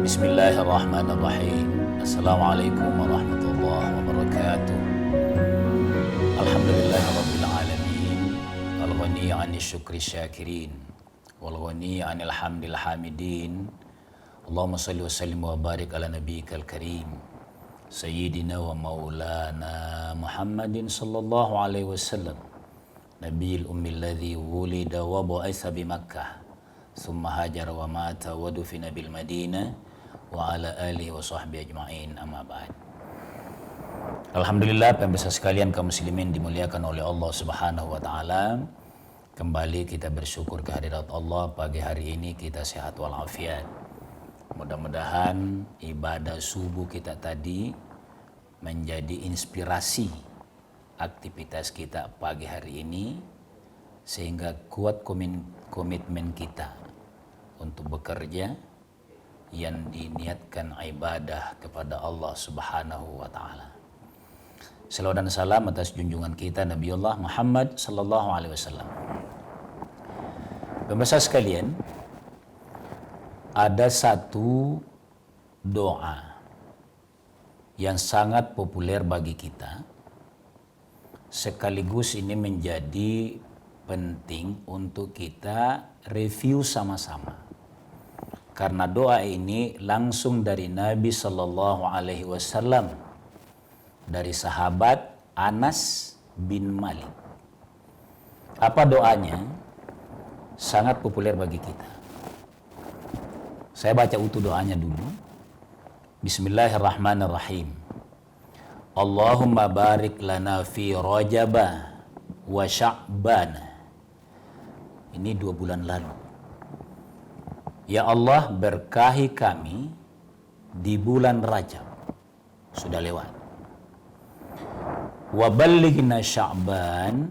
Bismillahirrahmanirrahim. Assalamualaikum warahmatullahi wabarakatuh. Alhamdulillahirabbil alamin. Al-ghani 'anil syukri syakirin wal ghani 'anil hamdil hamidin. Allahumma shalli wa sallim wa barik ala nabiyyikal karim sayyidina wa maulana Muhammadin sallallahu alaihi wasallam. Nabiyil ummil ladzi wulida wa bu'itsa bi Makkah. Thumma hajara wa mata wa dufina bil Madinah wa ala alihi wa sahbihi ajma'in, amma ba'd. Alhamdulillah, pemirsa sekalian kaum muslimin dimuliakan oleh Allah Subhanahu wa taala. Kembali kita bersyukur kehadirat Allah, pagi hari ini kita sehat walafiat. Mudah-mudahan ibadah subuh kita tadi menjadi inspirasi aktivitas kita pagi hari ini, sehingga kuat komitmen kita untuk bekerja yang diniatkan ibadah kepada Allah Subhanahu wa taala. Selawat dan salam atas junjungan kita Nabiullah Muhammad sallallahu alaihi wasallam. Pemirsa sekalian, ada satu doa yang sangat populer bagi kita, sekaligus ini menjadi penting untuk kita review sama-sama. Karena doa ini langsung dari Nabi Sallallahu Alaihi Wasallam, dari sahabat Anas bin Malik. Apa doanya? Sangat populer bagi kita. Saya baca utuh doanya dulu. Bismillahirrahmanirrahim. Allahumma barik lana fi Rajaba wa Sya'ban. Ini 2 bulan lalu. Ya Allah, berkahi kami di bulan Rajab, sudah lewat. Wa ballighna Sya'ban,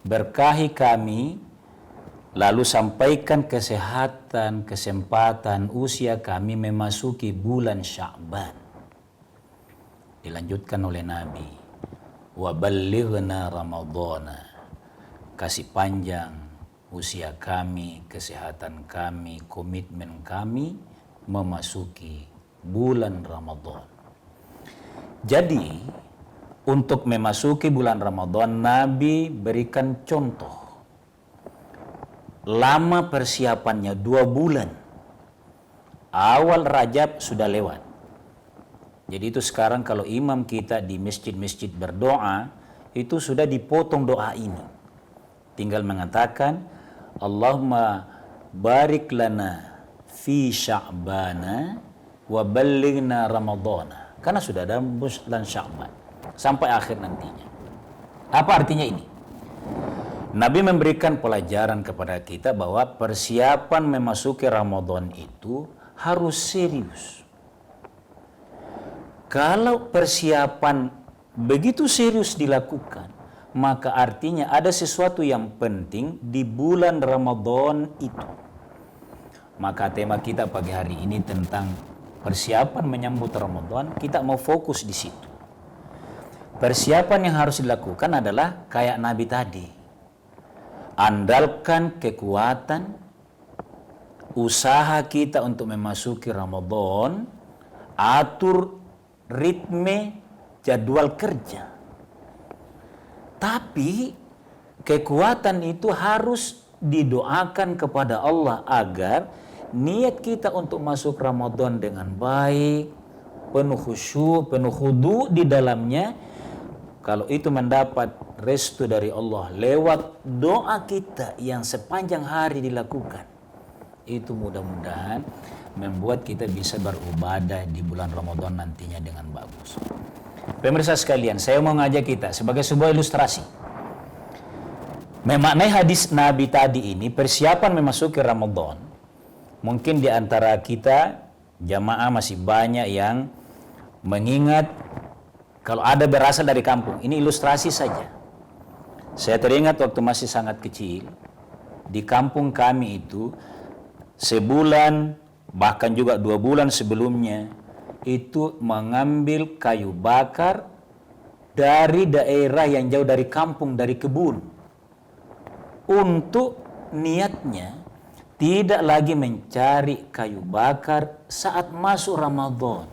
berkahi kami lalu sampaikan kesehatan, kesempatan, usia kami memasuki bulan Sya'ban. Dilanjutkan oleh Nabi, wa ballighna Ramadhana, kasih panjang usia kami, kesehatan kami, komitmen kami memasuki bulan Ramadan. Jadi, untuk memasuki bulan Ramadan, Nabi berikan contoh. Lama persiapannya 2 bulan. Awal Rajab sudah lewat. Jadi itu sekarang kalau imam kita di masjid-masjid berdoa, itu sudah dipotong doa ini. Tinggal mengatakan, Allahumma barik lana fi Sya'bana wa ballighna Ramadhana. Karena sudah ada bulan Sya'ban sampai akhir nantinya. Apa artinya ini? Nabi memberikan pelajaran kepada kita bahwa persiapan memasuki Ramadan itu harus serius. Kalau persiapan begitu serius dilakukan, maka artinya ada sesuatu yang penting di bulan Ramadan itu. Maka tema kita pagi hari ini tentang persiapan menyambut Ramadan, kita mau fokus di situ. Persiapan yang harus dilakukan adalah kayak Nabi tadi. Andalkan kekuatan, usaha kita untuk memasuki Ramadan, atur ritme jadwal kerja. Tapi kekuatan itu harus didoakan kepada Allah agar niat kita untuk masuk Ramadan dengan baik, penuh khusyuk, penuh khudu di dalamnya. Kalau itu mendapat restu dari Allah lewat doa kita yang sepanjang hari dilakukan, itu mudah-mudahan membuat kita bisa beribadah di bulan Ramadan nantinya dengan bagus. Pemirsa sekalian, saya mau ngajak kita sebagai sebuah ilustrasi memaknai hadis Nabi tadi ini, persiapan memasuki Ramadan. Mungkin di antara kita jamaah masih banyak yang mengingat kalau ada berasal dari kampung. Ini ilustrasi saja. Saya teringat waktu masih sangat kecil, di kampung kami itu sebulan, bahkan juga 2 bulan sebelumnya, itu mengambil kayu bakar dari daerah yang jauh dari kampung, dari kebun. Untuk niatnya tidak lagi mencari kayu bakar saat masuk Ramadan.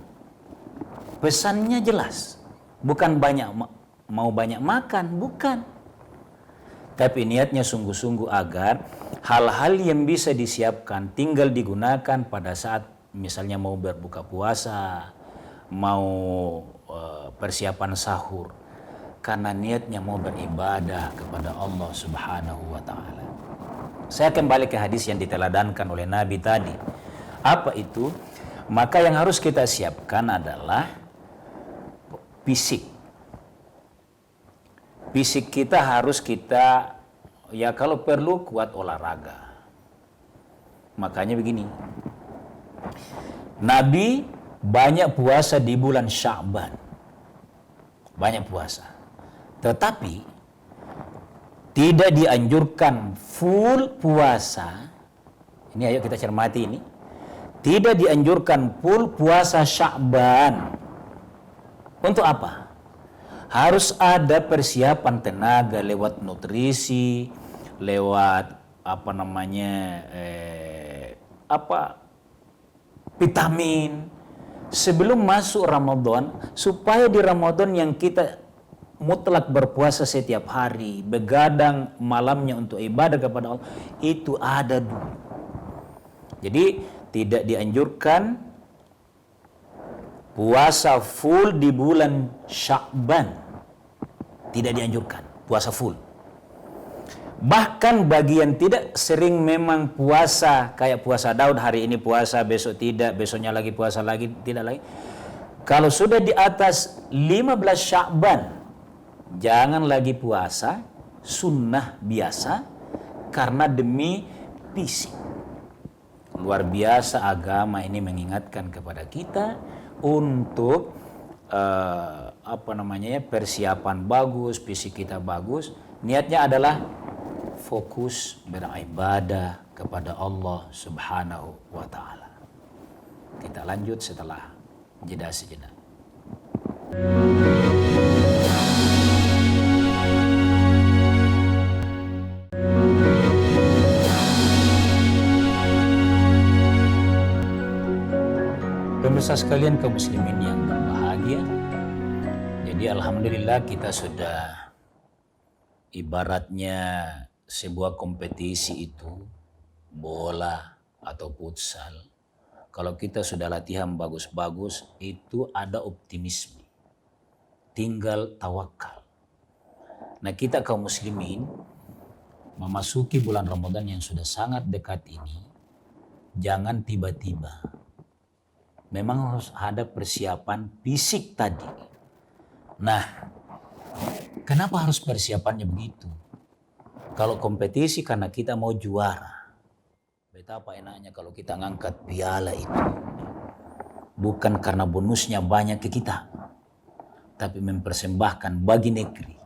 Pesannya jelas, bukan mau banyak makan, bukan. Tapi niatnya sungguh-sungguh agar hal-hal yang bisa disiapkan tinggal digunakan pada saat misalnya mau berbuka puasa, mau persiapan sahur. Karena niatnya mau beribadah kepada Allah Subhanahu wa Ta'ala. Saya kembali ke hadis yang diteladankan oleh Nabi tadi. Apa itu? Maka yang harus kita siapkan adalah fisik. Fisik kita harus kita, ya kalau perlu kuat olahraga. Makanya begini, Nabi banyak puasa di bulan Sya'ban. Banyak puasa. Tetapi tidak dianjurkan full puasa. Ini ayo kita cermati ini. Tidak dianjurkan full puasa Sya'ban. Untuk apa? Harus ada persiapan tenaga lewat nutrisi, lewat vitamin sebelum masuk Ramadan, supaya di Ramadan yang kita mutlak berpuasa setiap hari, begadang malamnya untuk ibadah kepada Allah, itu ada dulu. Jadi tidak dianjurkan puasa full di bulan Sya'ban. Tidak dianjurkan puasa full. Bahkan bagi yang tidak sering memang puasa, kayak puasa Daud, hari ini puasa, besok tidak, besoknya lagi puasa lagi, tidak lagi. Kalau sudah di atas 15 Sya'ban, jangan lagi puasa, sunnah biasa, karena demi fisik. Luar biasa agama ini mengingatkan kepada kita untuk persiapan bagus, fisik kita bagus. Niatnya adalah fokus beribadah kepada Allah Subhanahu wa Ta'ala. Kita lanjut setelah jeda sejenak. Pemirsa sekalian, kaum muslimin yang berbahagia, jadi alhamdulillah kita sudah ibaratnya sebuah kompetisi itu, bola atau futsal. Kalau kita sudah latihan bagus-bagus, itu ada optimisme. Tinggal tawakal. Nah, kita kaum muslimin memasuki bulan Ramadan yang sudah sangat dekat ini, jangan tiba-tiba. Memang harus ada persiapan fisik tadi. Nah, kenapa harus persiapannya begitu? Kalau kompetisi karena kita mau juara. Betapa enaknya kalau kita ngangkat piala itu. Bukan karena bonusnya banyak ke kita, tapi mempersembahkan bagi negeri.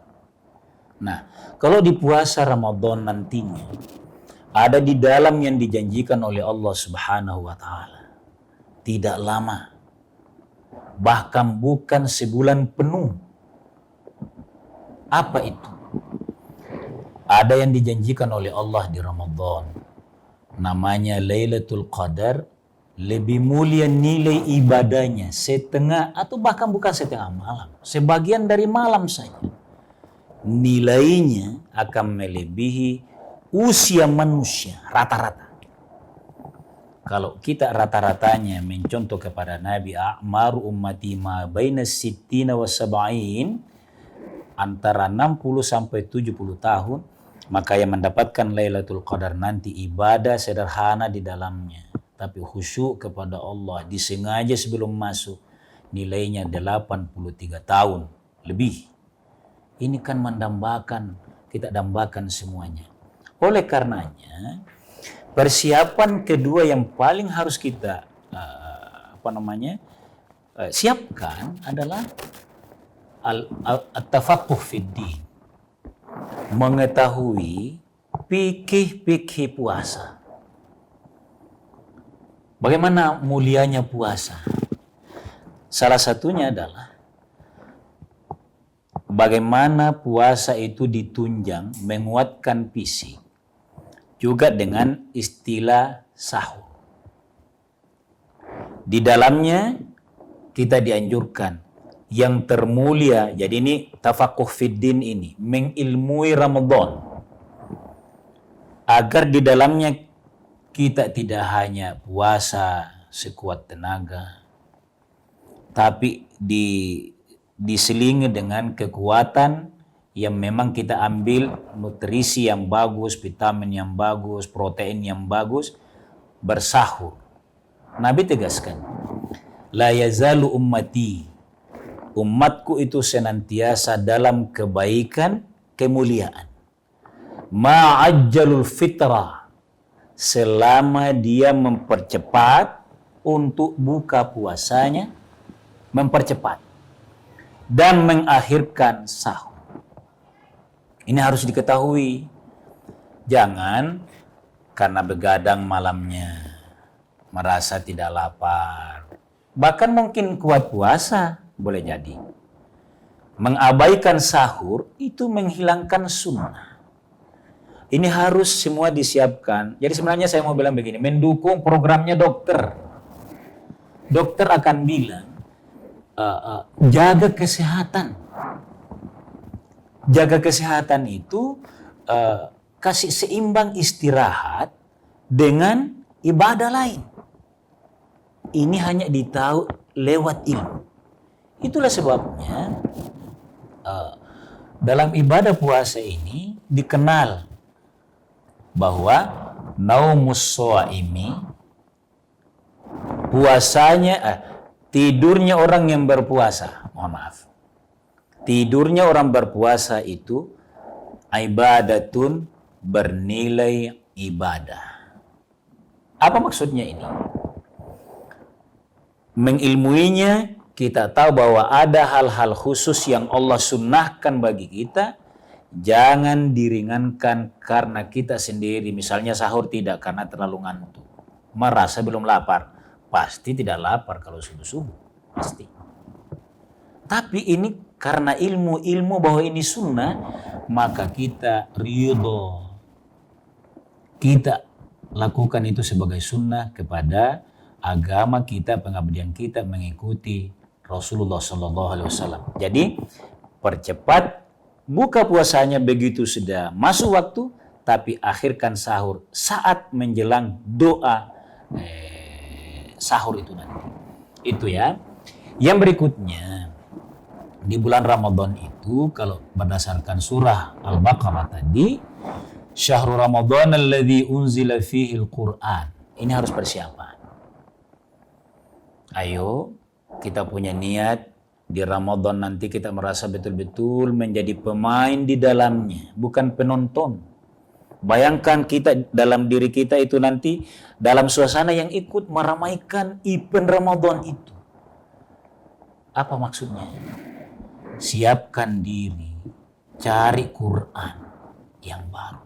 Nah, kalau di puasa Ramadan nantinya, ada di dalam yang dijanjikan oleh Allah Subhanahu wa Ta'ala. Tidak lama, bahkan bukan sebulan penuh. Apa itu? Ada yang dijanjikan oleh Allah di Ramadan. Namanya Lailatul Qadar. Lebih mulia nilai ibadahnya setengah atau bahkan bukan setengah malam. Sebagian dari malam saja. Nilainya akan melebihi usia manusia rata-rata. Kalau kita rata-ratanya mencontoh kepada Nabi, a'maru ummati ma baina sittina wa sab'in, antara 60 sampai 70 tahun, maka yang mendapatkan Lailatul Qadar nanti ibadah sederhana di dalamnya, tapi khusyuk kepada Allah, disengaja sebelum masuk, nilainya 83 tahun lebih. Ini kan kita dambakan semuanya. Oleh karenanya, persiapan kedua yang paling harus kita siapkan adalah at-tafaqquh fid din. Mengetahui fikih puasa. Bagaimana mulianya puasa? Salah satunya adalah bagaimana puasa itu ditunjang menguatkan fisik, juga dengan istilah sahur. Di dalamnya kita dianjurkan yang termulia, jadi ini tafakuh fiddin ini, mengilmui Ramadan. Agar di dalamnya kita tidak hanya puasa sekuat tenaga, tapi diselingi dengan kekuatan yang memang kita ambil nutrisi yang bagus, vitamin yang bagus, protein yang bagus, bersahur. Nabi tegaskan, la yazalu ummati, umatku itu senantiasa dalam kebaikan, kemuliaan. Ma'ajjalul fitrah, selama dia mempercepat untuk buka puasanya, mempercepat dan mengakhirkan sahur. Ini harus diketahui. Jangan karena begadang malamnya merasa tidak lapar, bahkan mungkin kuat puasa, boleh jadi. Mengabaikan sahur itu menghilangkan sunnah. Ini harus semua disiapkan. Jadi sebenarnya saya mau bilang begini, mendukung programnya dokter. Dokter akan bilang, jaga kesehatan. Jaga kesehatan itu kasih seimbang istirahat dengan ibadah lain. Ini hanya ditahu lewat ilmu. Itulah sebabnya dalam ibadah puasa ini dikenal bahwa naumus shaimi, puasanya tidurnya orang yang berpuasa. Mohon maaf. Tidurnya orang berpuasa itu ibadatun, bernilai ibadah. Apa maksudnya ini? Mengilmuinya, kita tahu bahwa ada hal-hal khusus yang Allah sunnahkan bagi kita. Jangan diringankan karena kita sendiri. Misalnya sahur tidak karena terlalu ngantuk, merasa belum lapar. Pasti tidak lapar kalau subuh-subuh, pasti. Tapi ini karena ilmu bahwa ini sunnah, maka kita ridho. Kita lakukan itu sebagai sunnah kepada agama kita, pengabdian kita mengikuti Rasulullah SAW. Jadi percepat buka puasanya begitu sudah masuk waktu, tapi akhirkan sahur saat menjelang doa sahur itu nanti. Itu ya. Yang berikutnya, di bulan Ramadan itu kalau berdasarkan surah Al-Baqarah tadi, syahrul Ramadan alladzi unzila fihi al-Qur'an. Ini harus persiapan. Ayo kita punya niat di Ramadan nanti kita merasa betul-betul menjadi pemain di dalamnya, bukan penonton. Bayangkan kita dalam diri kita itu nanti dalam suasana yang ikut meramaikan event Ramadan itu. Apa maksudnya? Siapkan diri, cari Quran yang baru.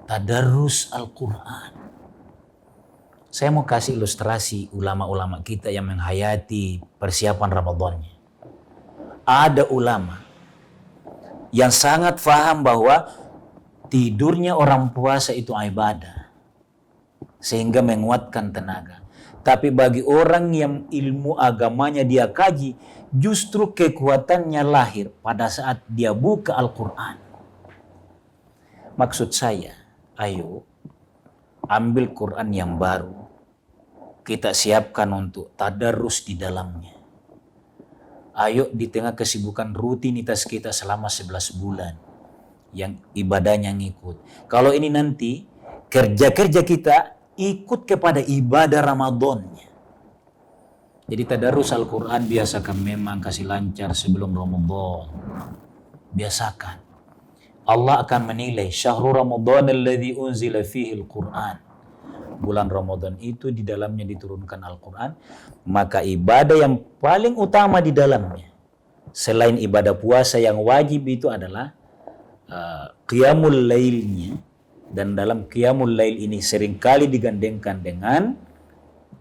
Tadarrus Al-Quran. Saya mau kasih ilustrasi ulama-ulama kita yang menghayati persiapan Ramadannya. Ada ulama yang sangat paham bahwa tidurnya orang puasa itu ibadah, sehingga menguatkan tenaga. Tapi bagi orang yang ilmu agamanya dia kaji, justru kekuatannya lahir pada saat dia buka Al-Quran. Maksud saya, ayo ambil Quran yang baru, kita siapkan untuk tadarus di dalamnya. Ayo di tengah kesibukan rutinitas kita selama 11 bulan, yang ibadahnya ngikut. Kalau ini nanti kerja-kerja kita ikut kepada ibadah Ramadannya. Jadi tadarus Al-Quran biasakan, memang kasih lancar sebelum Ramadan. Biasakan. Allah akan menilai syahrul Ramadan alladzi unzila fihi al-Quran. Bulan Ramadan itu di dalamnya diturunkan Al-Quran. Maka ibadah yang paling utama di dalamnya, selain ibadah puasa yang wajib itu adalah qiyamul lailnya. Dan dalam qiyamul lail ini seringkali digandengkan dengan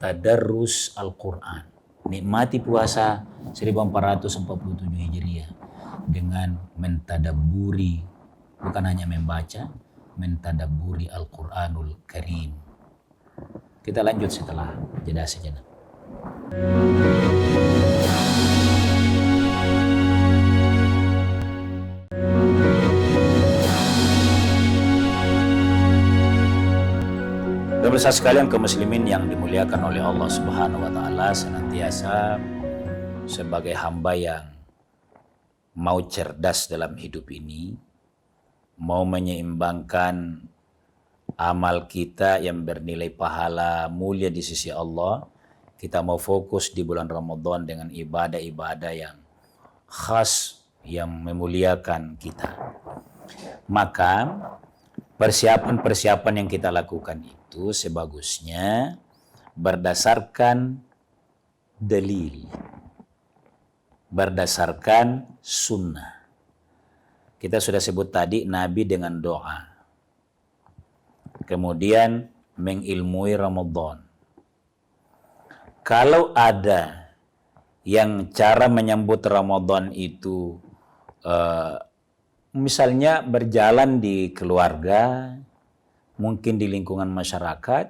tadarrus Al-Quran. Nikmati puasa 1447 Hijriah dengan mentadabburi, bukan hanya membaca, mentadabburi Al-Quranul Karim. Kita lanjut setelah jeda sejenak. Pemirsa sekalian kaum muslimin yang dimuliakan oleh Allah Subhanahu wa taala, senantiasa sebagai hamba yang mau cerdas dalam hidup ini, mau menyeimbangkan amal kita yang bernilai pahala mulia di sisi Allah, kita mau fokus di bulan Ramadan dengan ibadah-ibadah yang khas yang memuliakan kita. Maka persiapan-persiapan yang kita lakukan itu sebagusnya berdasarkan dalil, berdasarkan sunnah. Kita sudah sebut tadi Nabi dengan doa. Kemudian mengilmui Ramadan. Kalau ada yang cara menyambut Ramadan itu misalnya berjalan di keluarga, mungkin di lingkungan masyarakat,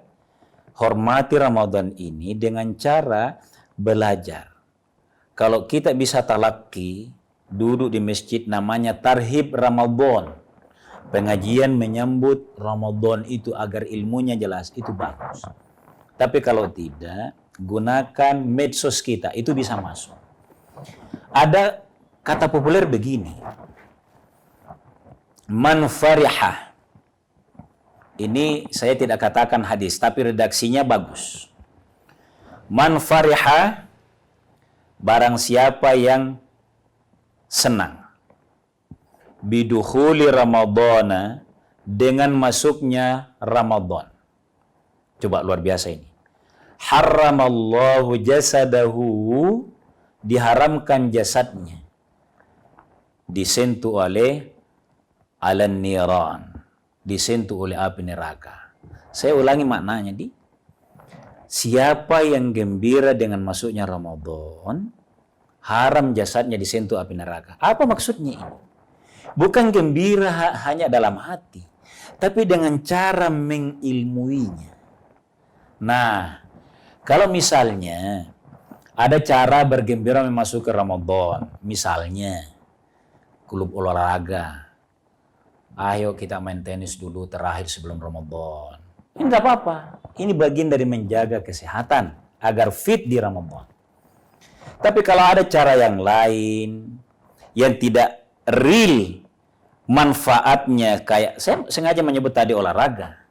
hormati Ramadan ini dengan cara belajar. Kalau kita bisa talaki, duduk di masjid namanya Tarhib Ramadan. Pengajian menyambut Ramadan itu agar ilmunya jelas, itu bagus. Tapi kalau tidak, gunakan medsos kita, itu bisa masuk. Ada kata populer begini, man farihah. Ini saya tidak katakan hadis, tapi redaksinya bagus. Man farihah, barang siapa yang senang bidukhuli Ramadana, dengan masuknya Ramadan. Coba luar biasa ini. Haramallahu jasadahu, diharamkan jasadnya disentuh oleh alan niran, disentuh oleh api neraka. Saya ulangi maknanya di. Siapa yang gembira dengan masuknya Ramadan, haram jasadnya disentuh api neraka. Apa maksudnya ini? Bukan gembira hanya dalam hati, tapi dengan cara mengilmuinya. Nah, kalau misalnya ada cara bergembira memasuki Ramadan, misalnya klub olahraga, ayo kita main tenis dulu terakhir sebelum Ramadan. Ini nggak apa-apa. Ini bagian dari menjaga kesehatan agar fit di Ramadan. Tapi kalau ada cara yang lain yang tidak real manfaatnya, kayak saya sengaja menyebut tadi olahraga.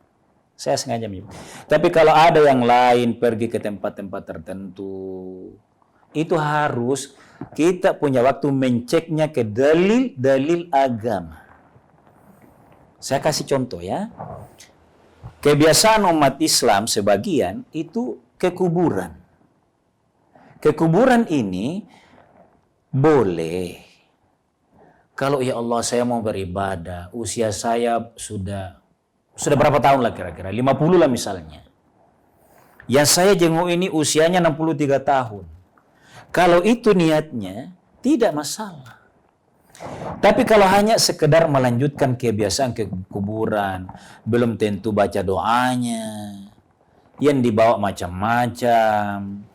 Saya sengaja menyebut. Tapi kalau ada yang lain, pergi ke tempat-tempat tertentu, itu harus kita punya waktu menceknya ke dalil-dalil agama. Saya kasih contoh ya. Kebiasaan umat Islam sebagian itu ke kuburan. Ke kuburan ini boleh. Kalau ya Allah saya mau beribadah, usia saya sudah berapa tahun lah kira-kira, 50 lah misalnya. Yang saya jenguk ini usianya 63 tahun. Kalau itu niatnya, tidak masalah. Tapi kalau hanya sekedar melanjutkan kebiasaan ke kuburan, belum tentu baca doanya, yang dibawa macam-macam,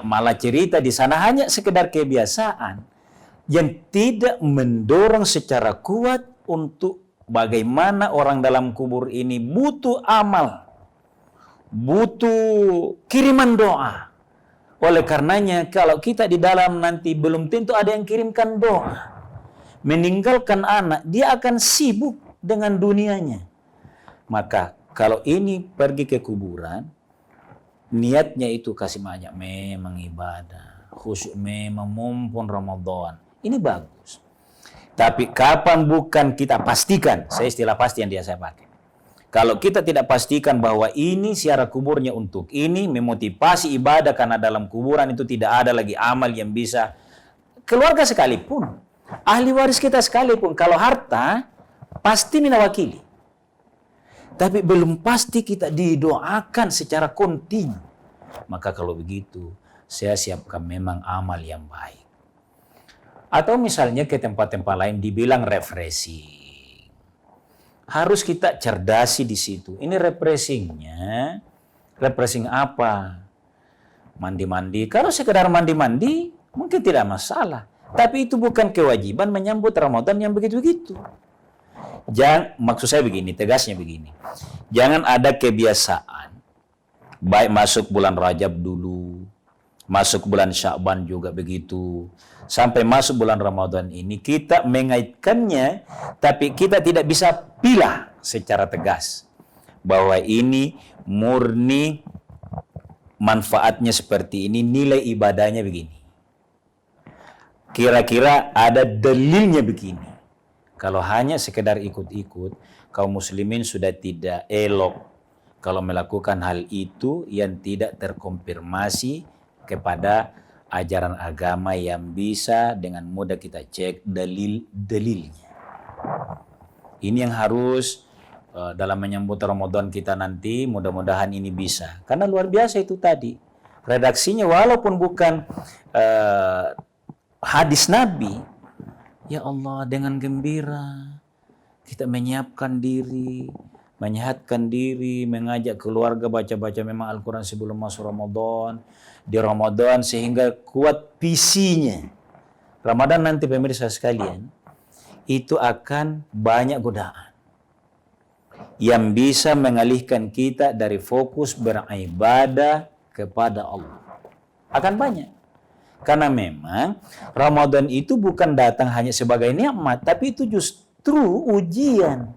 malah cerita di sana hanya sekedar kebiasaan, yang tidak mendorong secara kuat untuk bagaimana orang dalam kubur ini butuh amal, butuh kiriman doa. Oleh karenanya kalau kita di dalam nanti belum tentu ada yang kirimkan doa. Meninggalkan anak, dia akan sibuk dengan dunianya. Maka kalau ini pergi ke kuburan, niatnya itu kasih banyak memang ibadah, khusyuk memang mumpun Ramadan. Ini bagus. Tapi kapan bukan kita pastikan, saya istilah pasti yang saya pakai. Kalau kita tidak pastikan bahwa ini ziarah kuburnya untuk ini, memotivasi ibadah karena dalam kuburan itu tidak ada lagi amal yang bisa, keluarga sekalipun, ahli waris kita sekalipun, kalau harta, pasti minawakili. Tapi belum pasti kita didoakan secara kontinu. Maka kalau begitu, saya siapkan memang amal yang baik. Atau misalnya ke tempat-tempat lain dibilang refreshing. harus kita cerdasi di situ. Ini refreshingnya, refreshing apa? Mandi-mandi. Kalau sekedar mandi-mandi, mungkin tidak masalah. Tapi itu bukan kewajiban menyambut Ramadan yang begitu-begitu. Maksud saya begini, tegasnya begini. Jangan ada kebiasaan, baik masuk bulan Rajab dulu, masuk bulan Sya'ban juga begitu, sampai masuk bulan Ramadan ini kita mengaitkannya, tapi kita tidak bisa pilah secara tegas bahwa ini murni manfaatnya seperti ini, nilai ibadahnya begini. Kira-kira ada dalilnya begini. Kalau hanya sekedar ikut-ikut, kaum muslimin sudah tidak elok kalau melakukan hal itu yang tidak terkonfirmasi kepada ajaran agama yang bisa dengan mudah kita cek dalil-dalilnya. Ini yang harus dalam menyambut Ramadan kita nanti, mudah-mudahan ini bisa. Karena luar biasa itu tadi. Redaksinya walaupun bukan hadis Nabi, ya Allah dengan gembira kita menyiapkan diri, menyehatkan diri, mengajak keluarga baca-baca memang Al-Quran sebelum masuk Ramadan. Di Ramadan sehingga kuat visinya. Ramadan nanti pemirsa sekalian, itu akan banyak godaan yang bisa mengalihkan kita dari fokus beribadah kepada Allah. Akan banyak. Karena memang Ramadan itu bukan datang hanya sebagai nikmat, tapi itu justru ujian.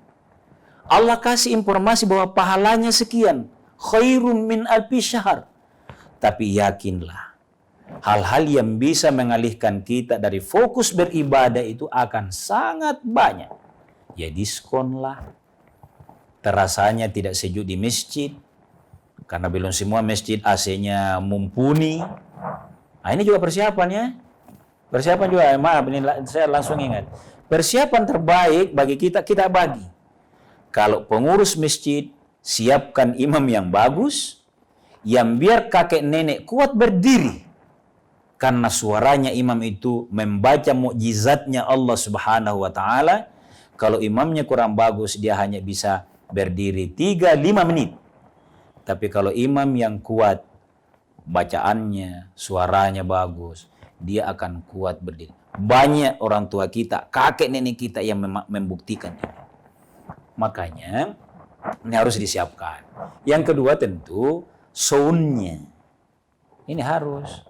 Allah kasih informasi bahwa pahalanya sekian, khairum min alfi syahr. Tapi yakinlah, hal-hal yang bisa mengalihkan kita dari fokus beribadah itu akan sangat banyak. Ya diskonlah. Terasanya tidak sejuk di masjid, karena belum semua masjid AC-nya mumpuni. Nah, ini juga persiapannya. Persiapan juga, maaf ini saya langsung ingat. Persiapan terbaik bagi kita bagi. Kalau pengurus masjid, siapkan imam yang bagus, yang biar kakek nenek kuat berdiri. Karena suaranya imam itu membaca mukjizatnya Allah Subhanahu wa Ta'ala. Kalau imamnya kurang bagus, dia hanya bisa berdiri 3-5 menit. Tapi kalau imam yang kuat, bacaannya, suaranya bagus, dia akan kuat berdiri. Banyak orang tua kita, kakek nenek kita yang membuktikan ini. Makanya, ini harus disiapkan. Yang kedua tentu, soundnya. Ini harus.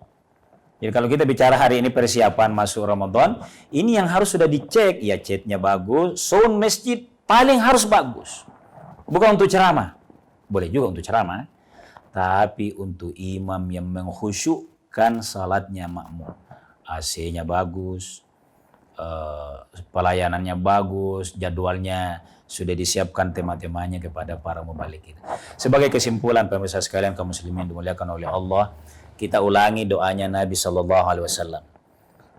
Jadi kalau kita bicara hari ini persiapan masuk Ramadan, ini yang harus sudah dicek. Ya chatnya bagus, sound masjid paling harus bagus. Bukan untuk ceramah. Boleh juga untuk ceramah. Tapi untuk imam yang mengkhusyukkan salatnya makmum. AC-nya bagus, pelayanannya bagus, jadwalnya sudah disiapkan tema-temanya kepada para mubalik kita. Sebagai kesimpulan pemirsa sekalian kaum muslimin dimuliakan oleh Allah, kita ulangi doanya Nabi SAW.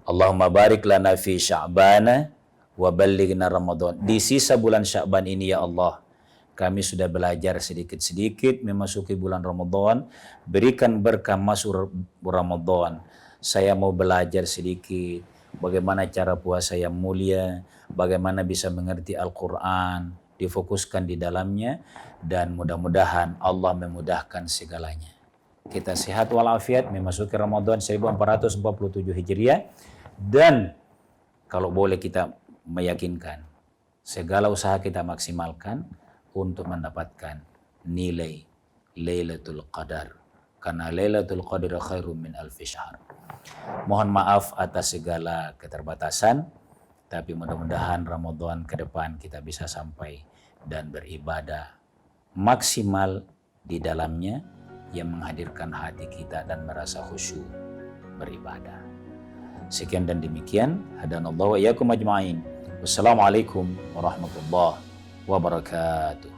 Allahumma barik lana fi Sya'bana wa ballighna Ramadan. Di sisa bulan Sya'ban ini ya Allah, kami sudah belajar sedikit-sedikit memasuki bulan Ramadan. Berikan berkah masuk Ramadan. Saya mau belajar sedikit bagaimana cara puasa yang mulia, bagaimana bisa mengerti Al-Quran, difokuskan di dalamnya, dan mudah-mudahan Allah memudahkan segalanya. Kita sehat walafiat memasuki Ramadan 1447 Hijriah, dan kalau boleh kita meyakinkan, segala usaha kita maksimalkan untuk mendapatkan nilai Lailatul Qadar. Karena Lailatul Qadar khairum min alfi syahr. Mohon maaf atas segala keterbatasan, tapi mudah-mudahan Ramadan ke depan kita bisa sampai dan beribadah maksimal di dalamnya yang menghadirkan hati kita dan merasa khusyuk beribadah. Sekian dan demikian. Hadanallahu wa iyyakum ajma'in. Wassalamualaikum warahmatullahi wabarakatuh.